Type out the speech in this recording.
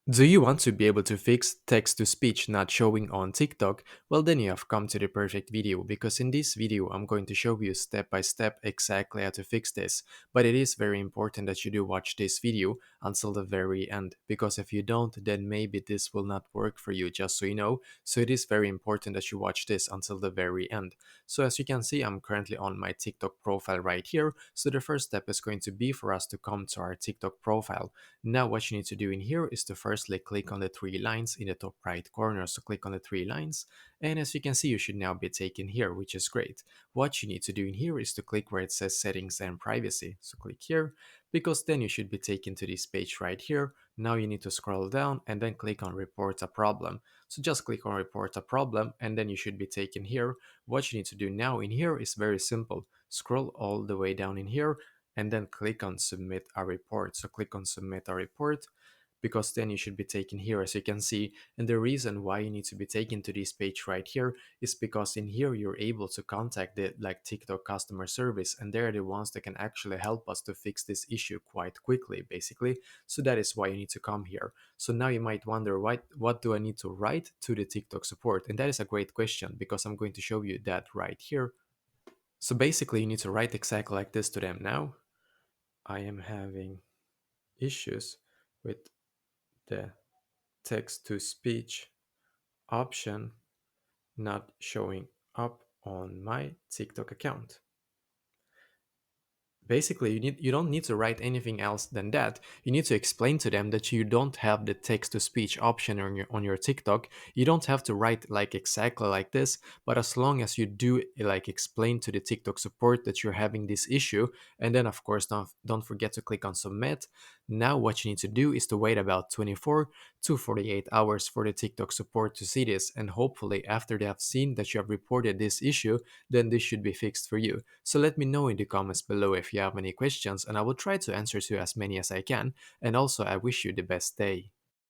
Do you want to be able to fix text to speech not showing on TikTok? Well, then you have come to the perfect video because in this video I'm going to show you step by step exactly how to fix this. But it is very important that you do watch this video until the very end because if you don't, then maybe this will not work for you, just so you know. So it is very important that you watch this until the very end. So as you can see, I'm currently on my TikTok profile right here. So the first step is going to be for us to come to our TikTok profile. Now what you need to do in here is to firstly click on the three lines in the top right corner. So click on the three lines, and as you can see you should now be taken here, which is great. What you need to do in here is to click where it says settings and privacy. So click here, because then you should be taken to this page right here. Now you need to scroll down and then click on report a problem. So just click on report a problem and then you should be taken here. What you need to do now in here is very simple. Scroll all the way down in here and then click on submit a report. So click on submit a report, because then you should be taken here, as you can see. And the reason why you need to be taken to this page right here is because in here you're able to contact the TikTok customer service, and they're the ones that can actually help us to fix this issue quite quickly, basically. So that is why you need to come here. So now you might wonder, what do I need to write to the TikTok support? And that is a great question, because I'm going to show you that right here. So basically you need to write exactly like this to them. Now I am having issues with the text to speech option not showing up on my TikTok account. Basically, you don't need to write anything else than that. You need to explain to them that you don't have the text to speech option on your TikTok. You don't have to write like exactly like this, but as long as you do like explain to the TikTok support that you're having this issue, and then of course don't forget to click on submit. Now what you need to do is to wait about 24 to 48 hours for the TikTok support to see this, and hopefully after they have seen that you have reported this issue, then this should be fixed for you. So let me know in the comments below if you have any questions, and I will try to answer to as many as I can. And also, I wish you the best day.